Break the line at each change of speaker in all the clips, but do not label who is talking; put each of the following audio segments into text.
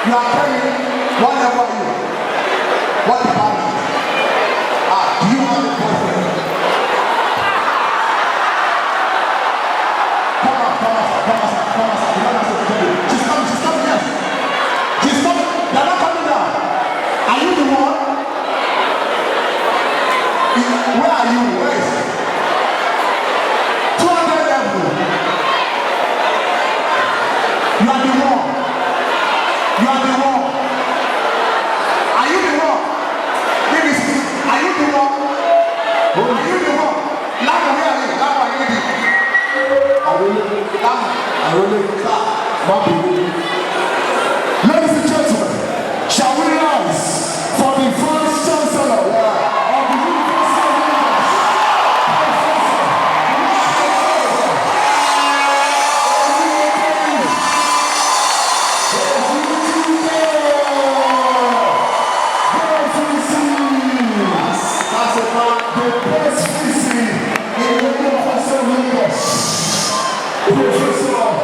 You are carrying whatever you. What about it? Do you have a boyfriend? Come on. You don't have to tell me. She's coming, yes. She's coming. They're not coming down. Are you the one? Where are you? Where is it? 200 level. You are the one. You are the one. Are you the one? Maybe are you the one? Are you the one? Lama, where are you? Lama, are you the Ladies and gentlemen, shall we rise for the Vice Chancellor of the University of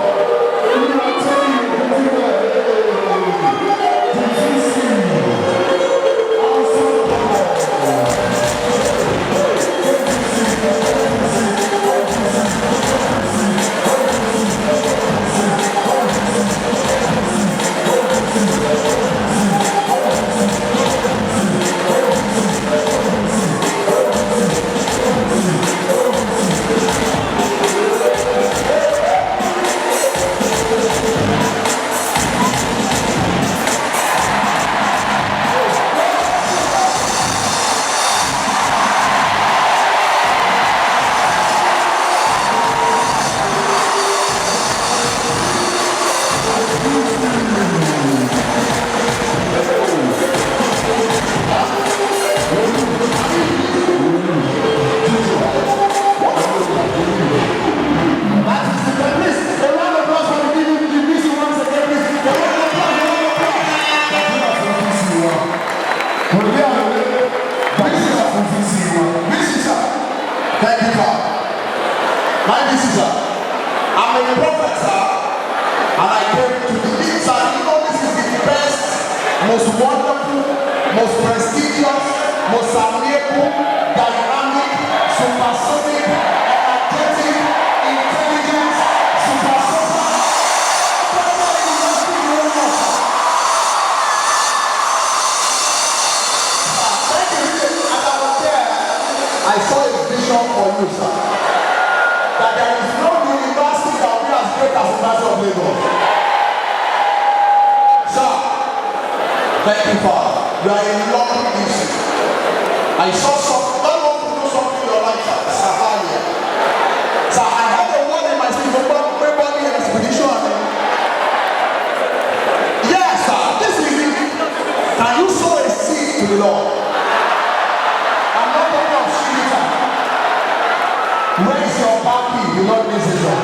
Thank you, God. My visitor, I'm a prophet, sir, and I came to the inside. You know, this is the best, most wonderful, most prestigious, most amiable, dynamic, supersonic, energetic, intelligent, supersonic. Thank you. As I was there, I saw a vision for you, sir. That there is no university that will be as great as the University of Lagos. Sir, thank you, Father. You are a lovely issue. I saw something, I want to do something in your life, sir. Sir, I have a word in my spirit about everybody in expedition. Yes, sir, this is it. Can you sow a seed to the Lord? I'm not talking of seed. Where is your baby? You know this is it.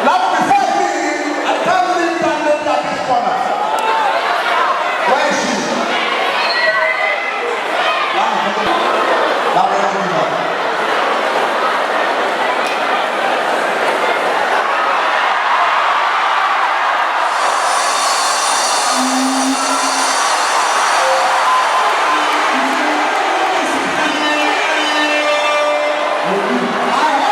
Now before I leave, I can't leave that lady at this corner. Where is she? I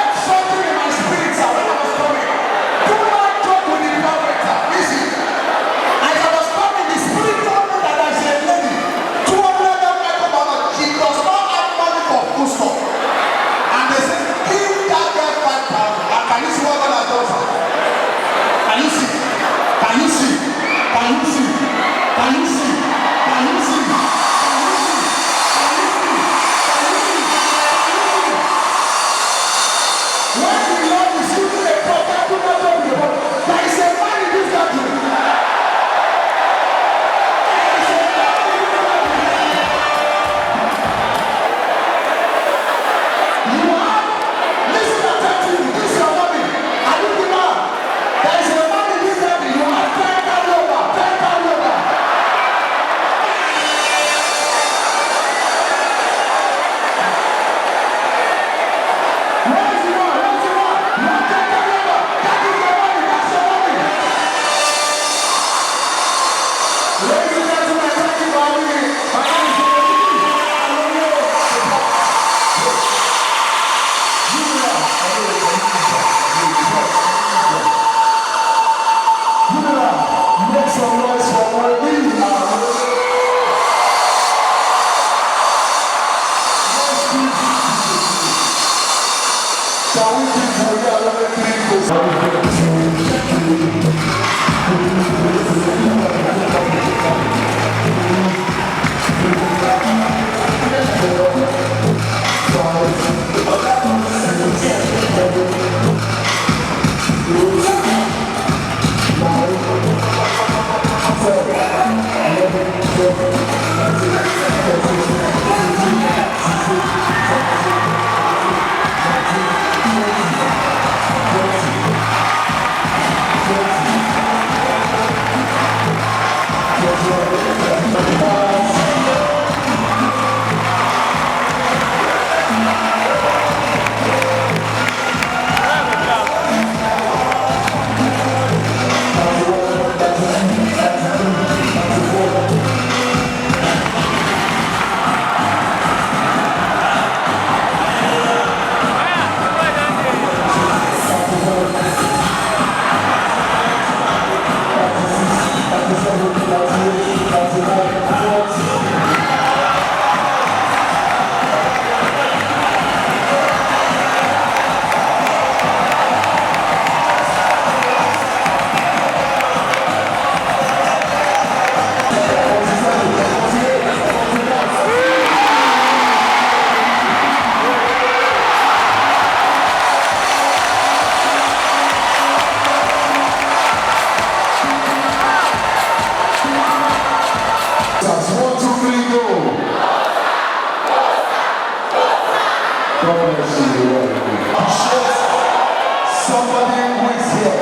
Somebody who is here,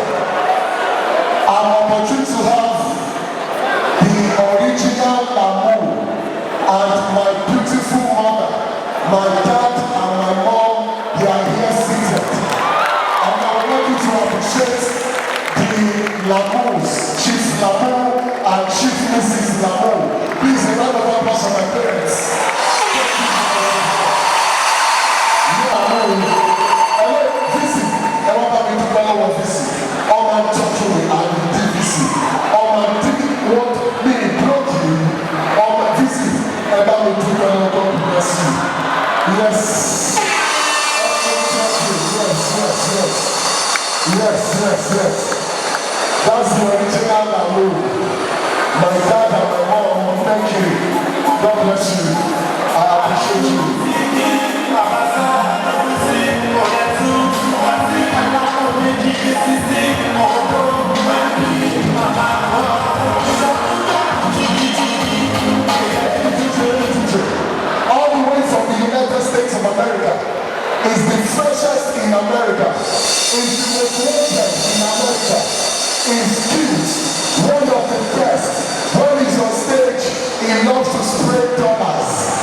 I'm opportunity to have the original Lamu and my beautiful mother, my dad and my mom, they are here seated. And I would like you to appreciate the Lamus, Chief Lamu and Chief Mrs. Lamu. Please, a round of applause for my parents. Yes. That's the original Lamu. My dad and my mom, thank you. God bless you. I appreciate you. All the way from the United States of America is the freshest in America. Is the most wanted in America. Is cute. One of the best. When he's on stage, he loves to spray dollars.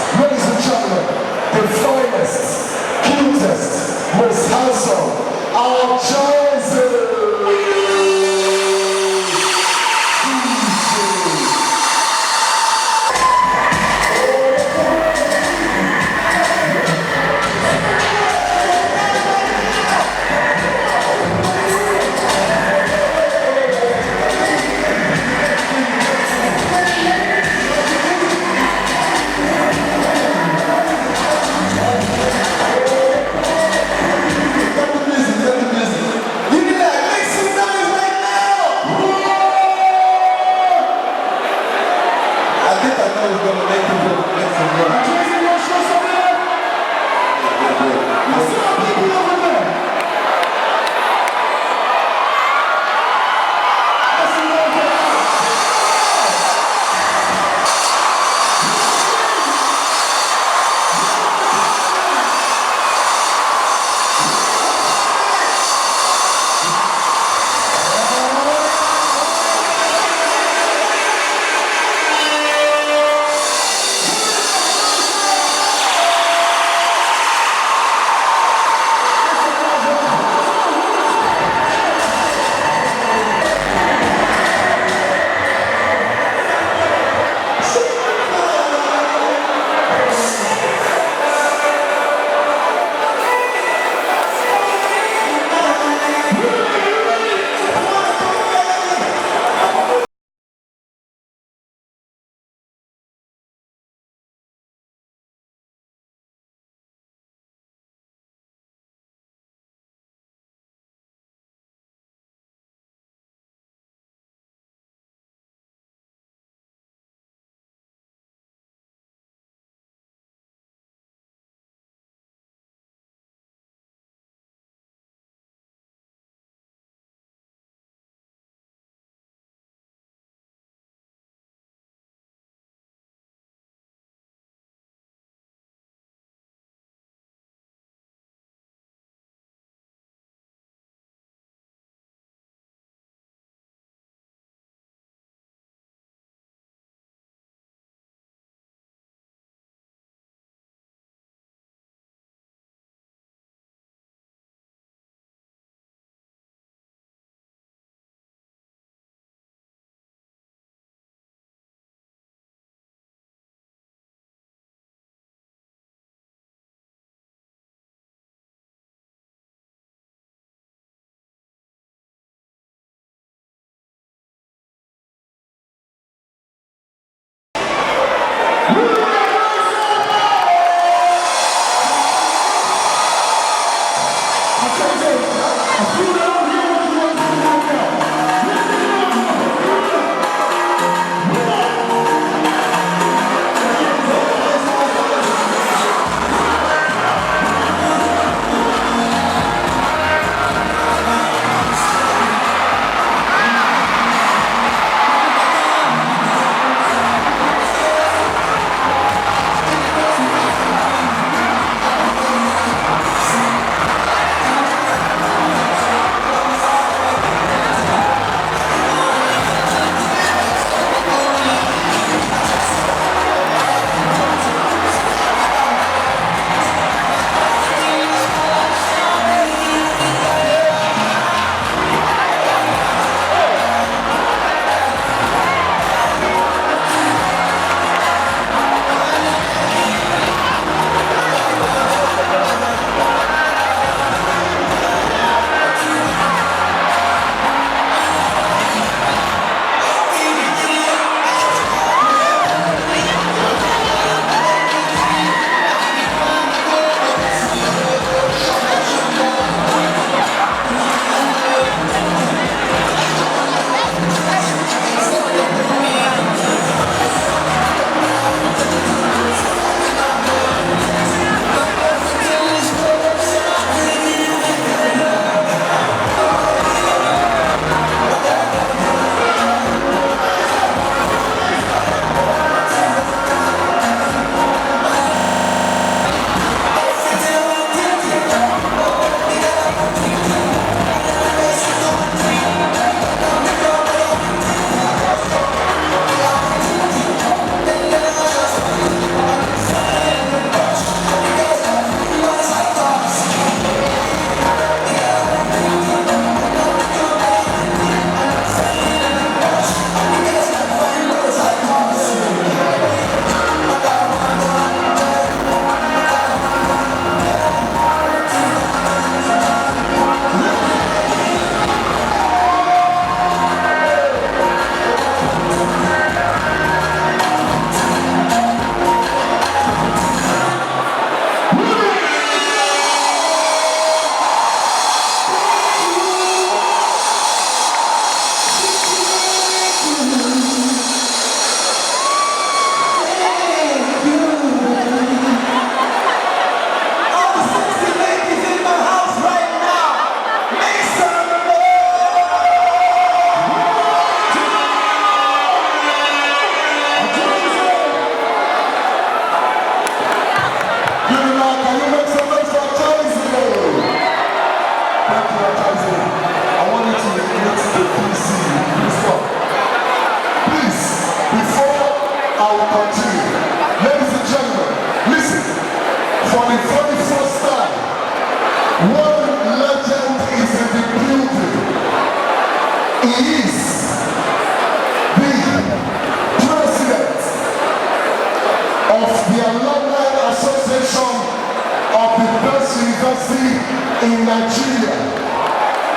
in Nigeria.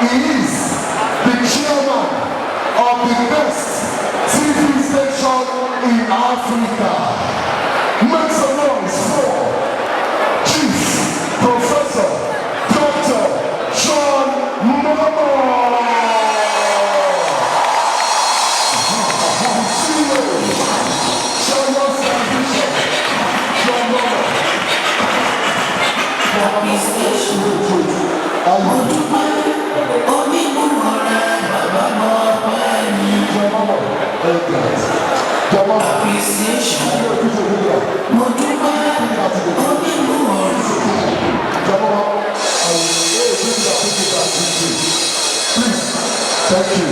He is the chairman of the best TV station in Africa. Make some noise for Chief Professor Dr. John Momo. Thank you.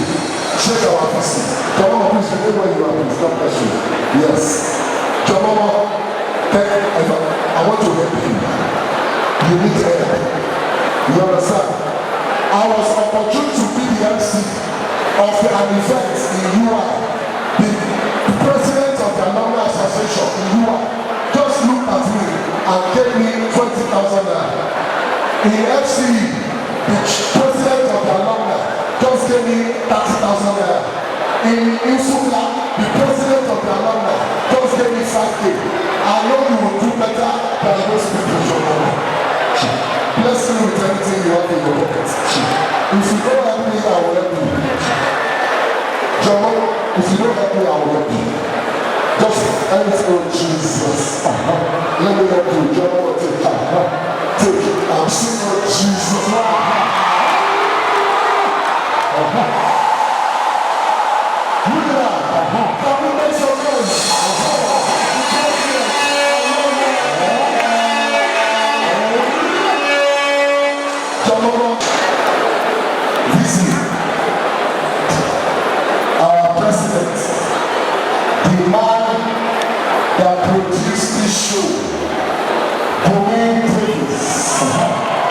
Check our person. Jamama, please remain where you are, please. God bless you. Yes. Jamama, I want to help you. You need help. You understand? I was opportune to be the MC of an event in UI. The president of the Alumni Association in UI just looked at me and gave me 20,000 naira. In FCE, the president of the alumni just gave me 30,000 naira. In Insula, the president of the alumni just gave me 5K. I know you will do better than those people from home. Bless you with everything you have in your pocket. If you don't help me, I will help you. Jomo, if you don't help me, I will help you. Just oh Jesus. Let me help you. Jomo, take it. I'm saying, oh Jesus. Can we make some noise? Our president, the man that produced this show, Woli Arole.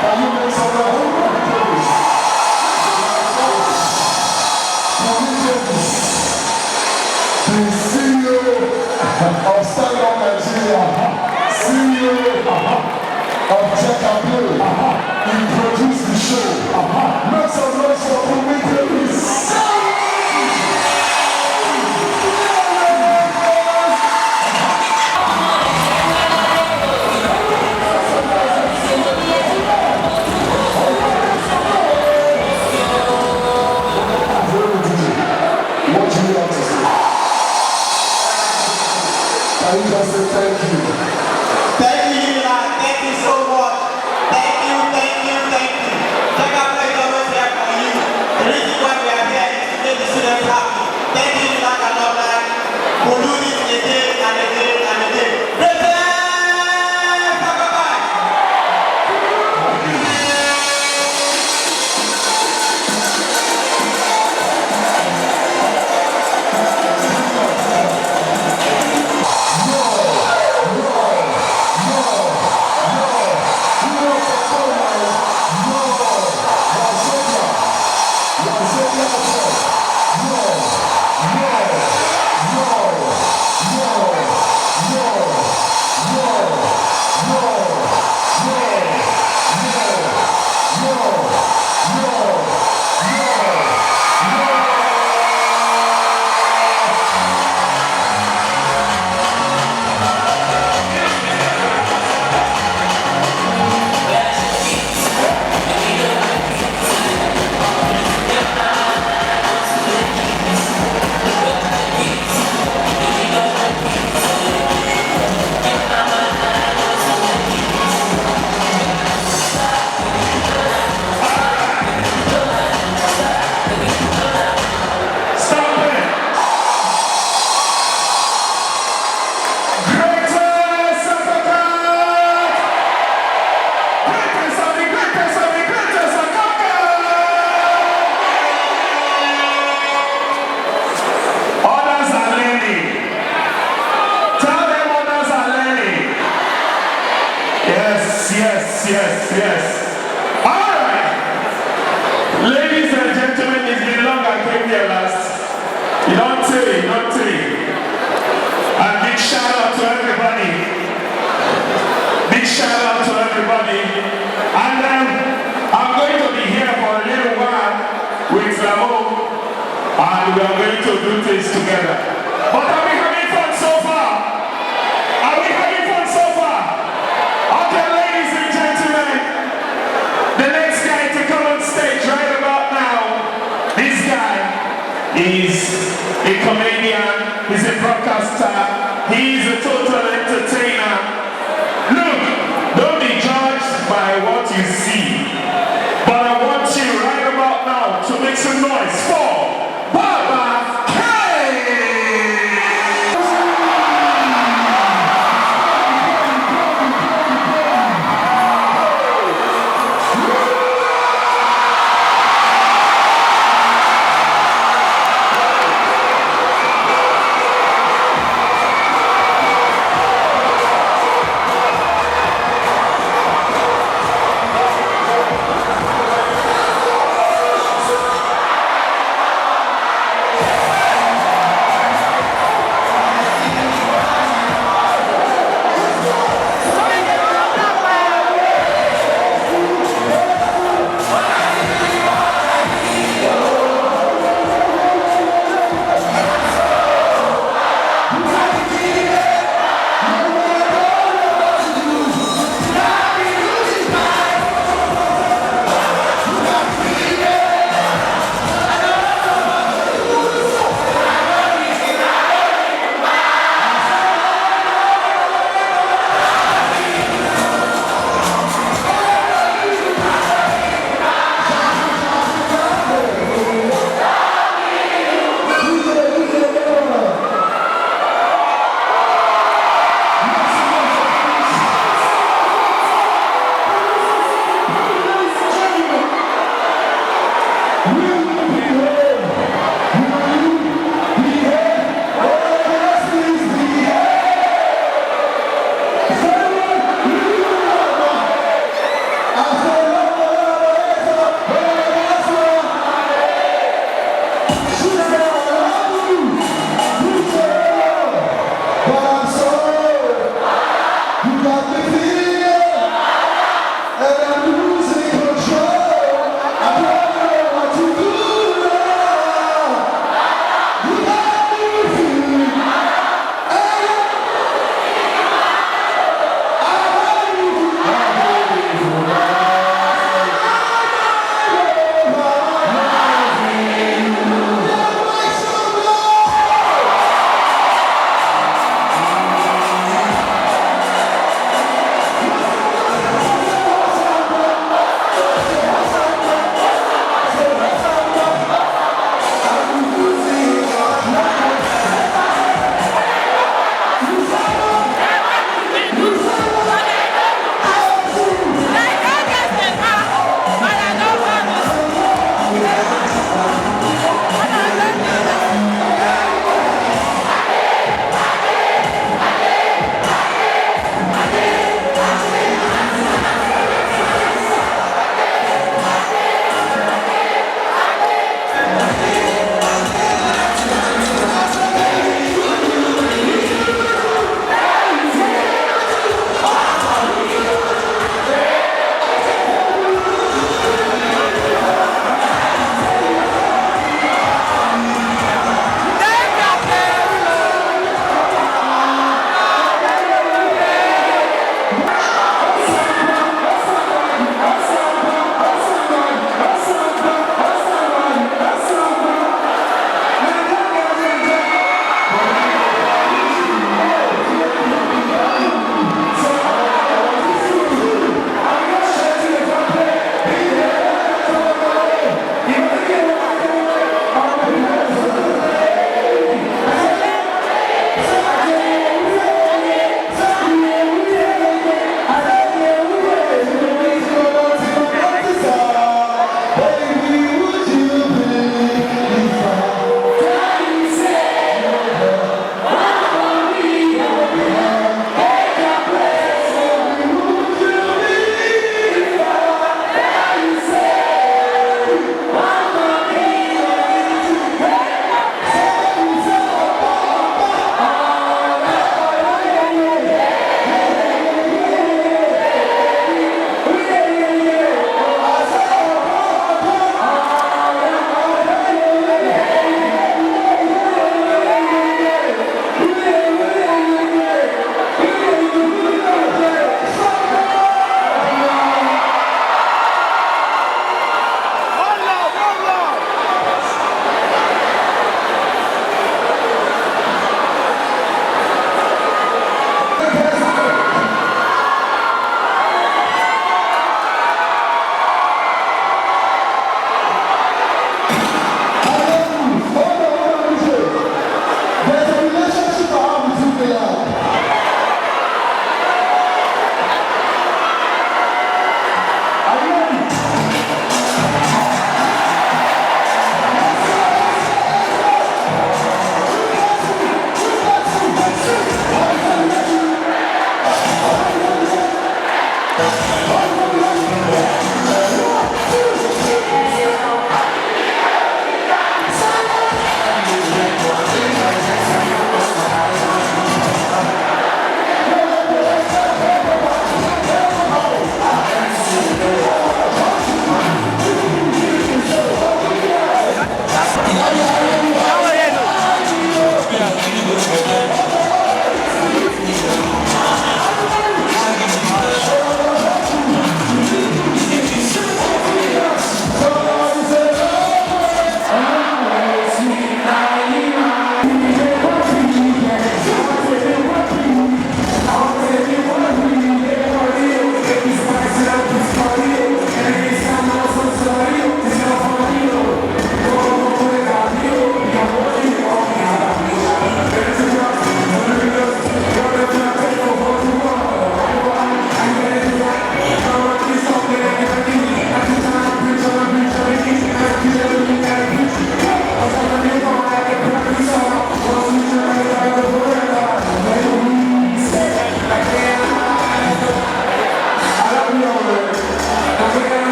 Can you make some noise? The CEO of Stand Up Nigeria, CEO of Check and Play, he produced the show. Make some noise for Woli Arole. Can you just say thank you?
Thank you, Unilag. Thank you so much. Thank you. Check out the government here for you. The reason why we are here is to make the students happy. Thank you, Unilag alumni. We'll do this again and again and again. Present!
Yes. All right. Ladies and gentlemen, it's been long I came here last. You don't say. And big shout out to everybody. And I'm and we are going to do things together. But are we having fun so far? Are we having fun so far? Okay, ladies and gentlemen, the next guy to come on stage right about now, this guy is a comedian, he's a broadcaster, he's a total entertainer. Look, don't be judged by what you see, but I want you right about now to make some noise for Baba K!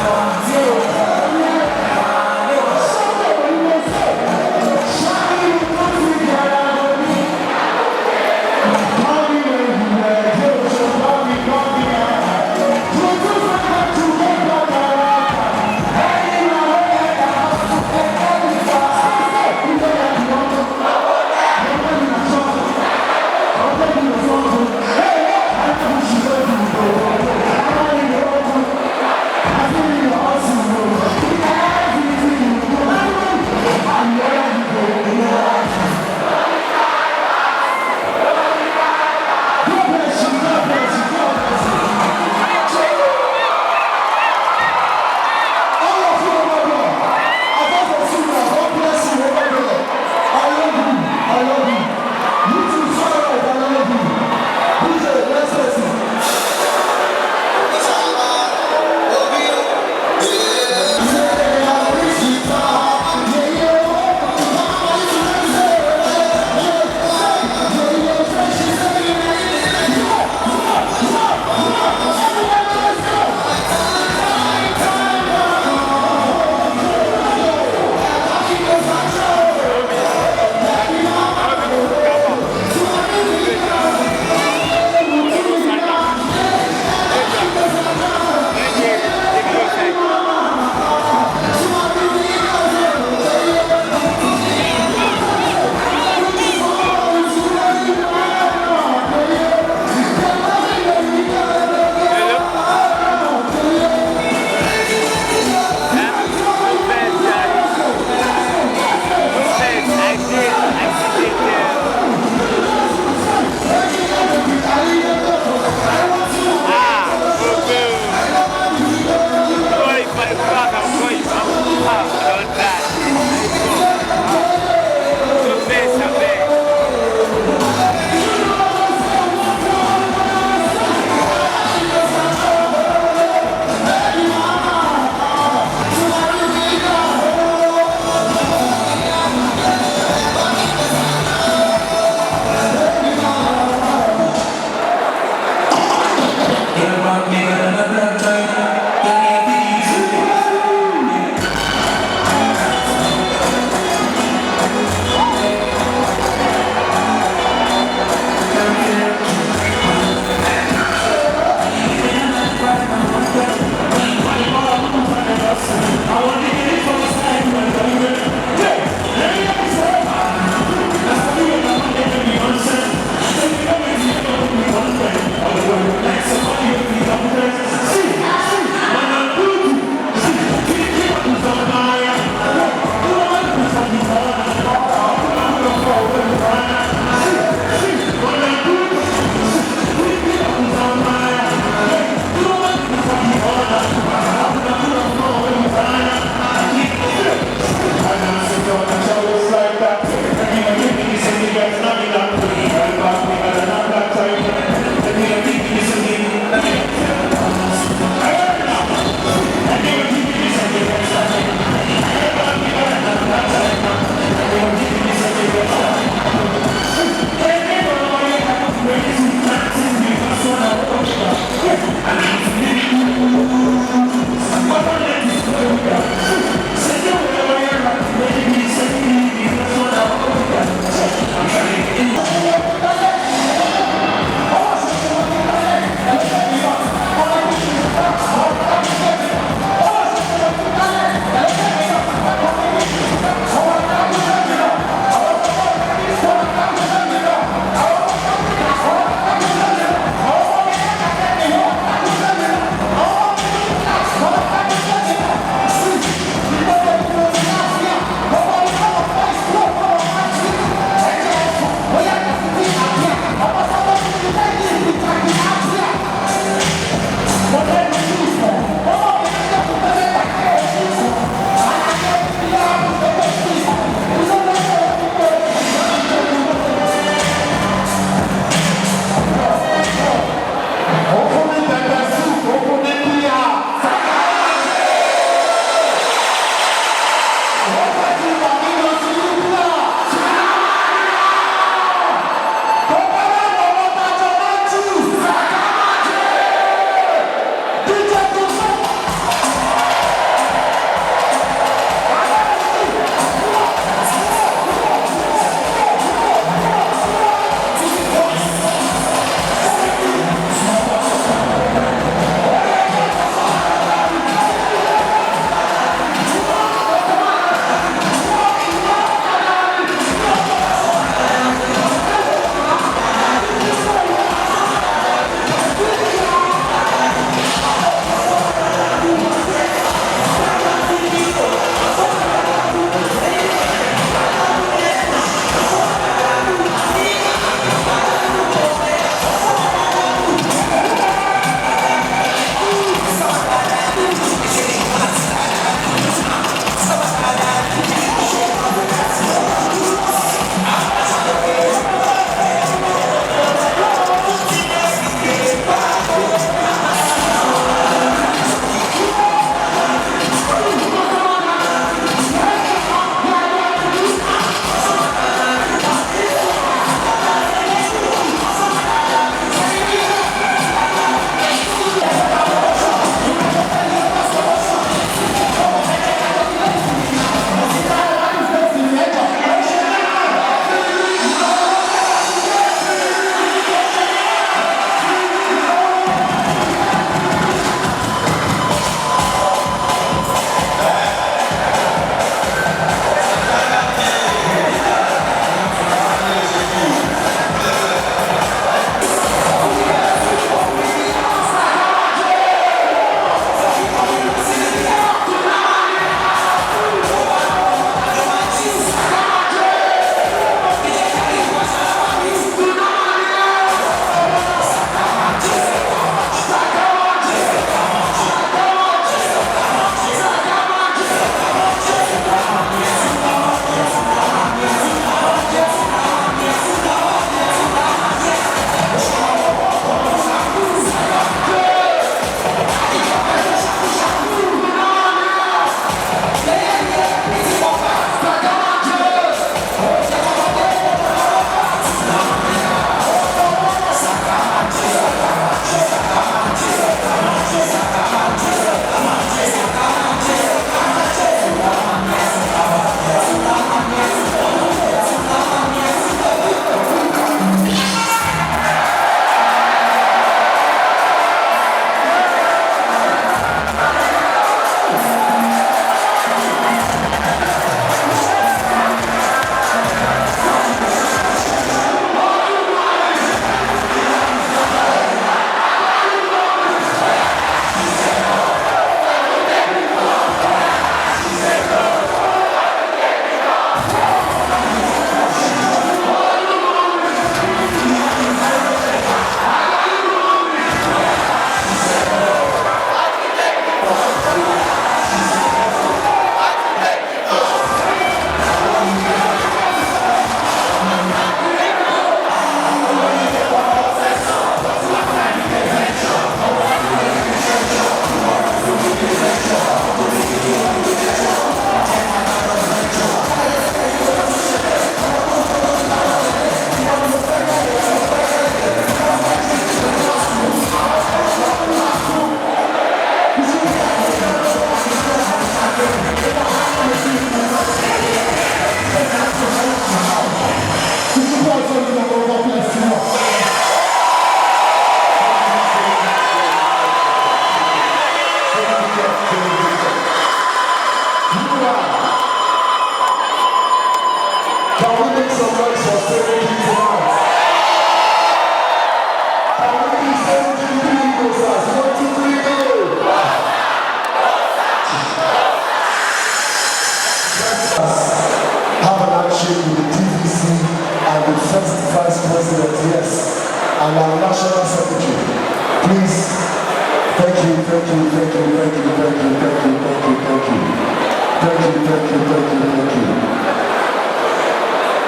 Hey,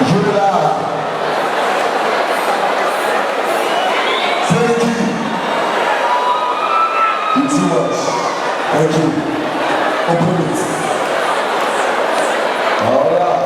Unilag. Thank you. You too much. Thank you. Open it. All right.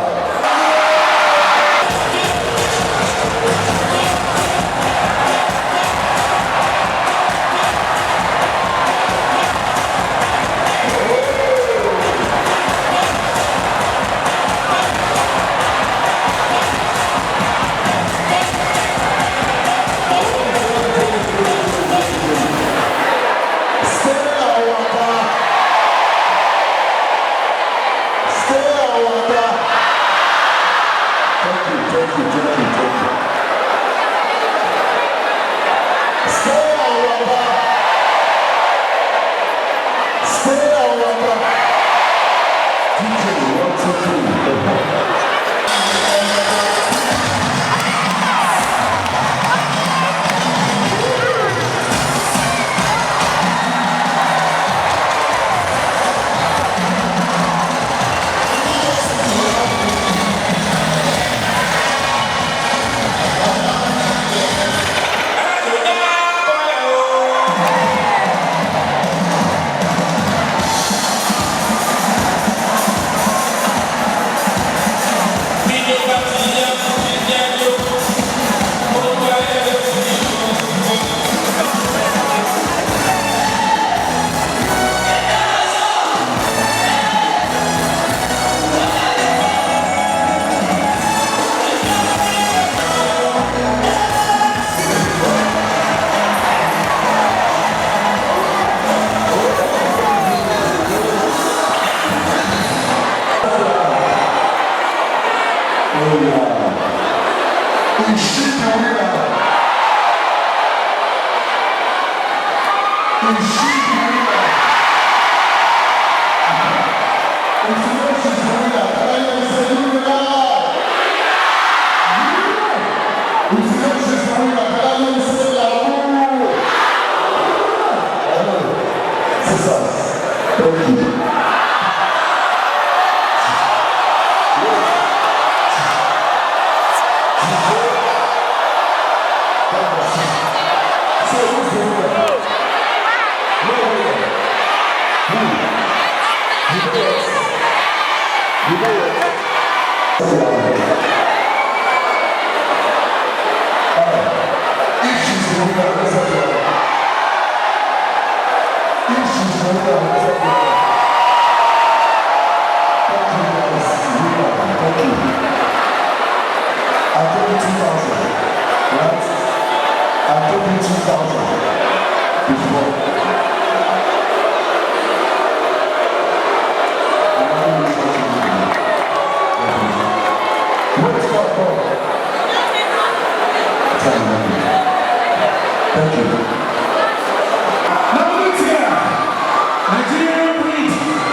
Nigerian breed,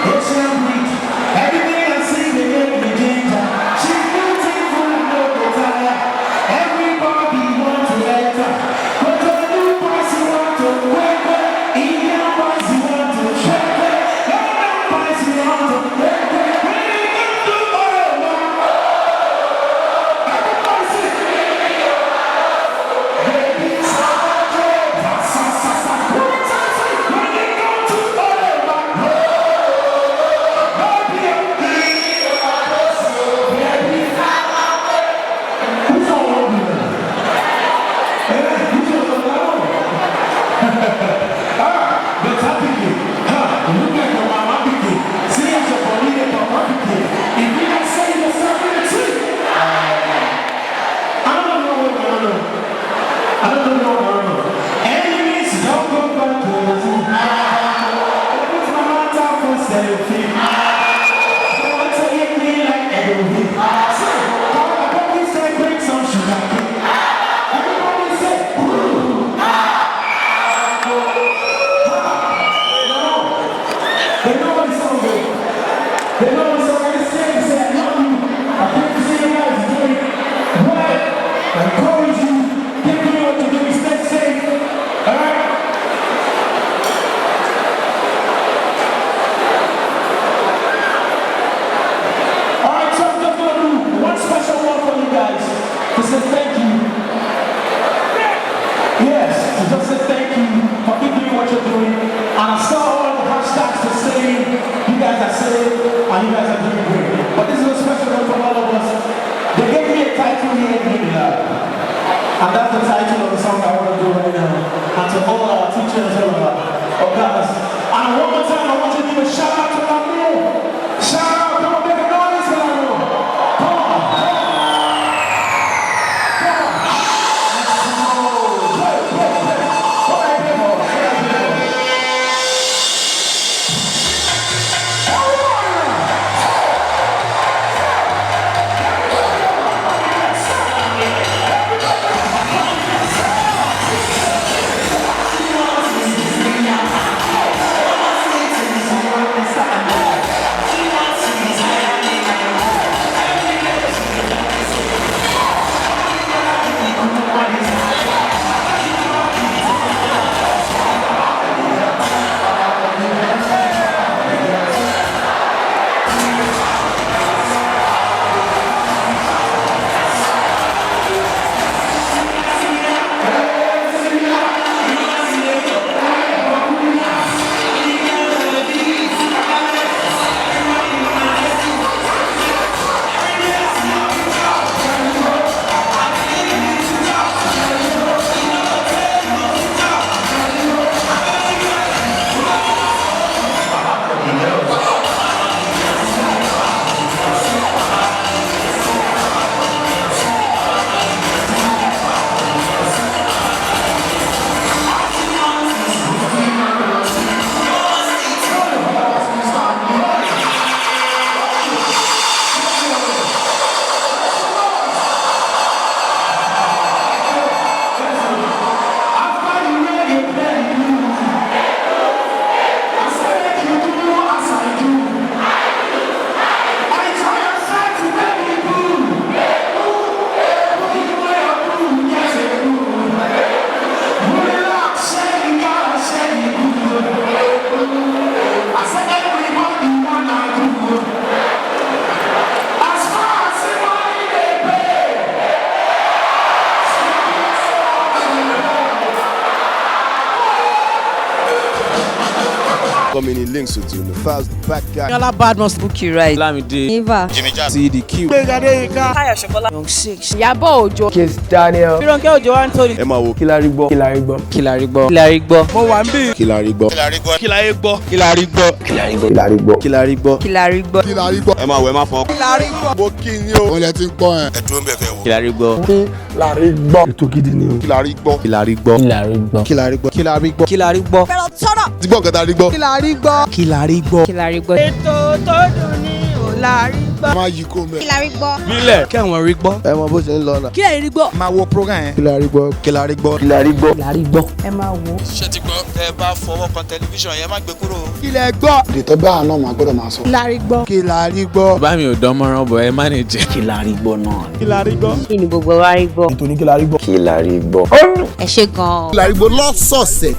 Asian breed, everything I see they make me ginger. She's beautiful and no desire. Everybody wants to let her. But the new boys you want to wake up, Indian boys you want to shake it, London boys you want to break it. When you come to Yoruba, everybody sing. Baby, sa sa sa sa. When you come to Yoruba,
and you guys are doing great. But this is a special one for all of us. They gave me a title here in Unilag, and that's the title of the song I want to do right now. And to all our teachers, all of our guys. And one more time, I want you to give a shout out to our meal. Shout out, come on, make a noise for our meal. Come on, come on.
Coming in links with you. The first, the back guy.
Yala Badmus, Bookie Right,
Lamide,
Eva,
Jimmy Jam,
CDQ.
Kaya Shokola, Young Six, Yabo Ojo,
Kiss Daniel.
Ronke Ojo Anthony,
Emma Wo.
Kilarigbo.
Kilarigbo,
Mo Wambi,
Kilarigbo.
Kilarigbo,
Emma Wo, Emma Fon.
Kilarigbo,
Mo kí ni o. Olè ti ń pọ́n ẹ̀.
Kilarigbo,
Ètò gidi ni o.
Kilarigbo.
Pero turn up,
Ti gbọ́ nǹkan tá a rí gbọ́.
Kilarigbo, ètò tó dùn ní Kilarigbo,
Má yí kó mẹ́.
Kilarigbo,
Mílẹ̀, kẹ́wọ̀n rí gbọ́.
Ẹ mọ bó ṣe ń lọ náà.
Kilarigbo,
Máa wo program yẹn.
Kilarigbo.
ẹ máa wo.
Ṣé ti gbọ́? Ẹ bá fọwọ́ kan tẹlifíṣàn yẹn má gbé kúrò.
Kílẹ̀ gbọ́.
Èdè tó bá àná màá gbọ́dọ̀ máa sọ.
Kilarigbo.
Bá mi ò dán mọ́rán bọ̀ ẹ má ní jẹ.
Kí ni gbogbo wa rí gbọ́?
Ètò ní Kilarigbo.
Ẹ ṣé gan-an.
Kilarigbo lọ́sọ̀ọ̀sẹ̀.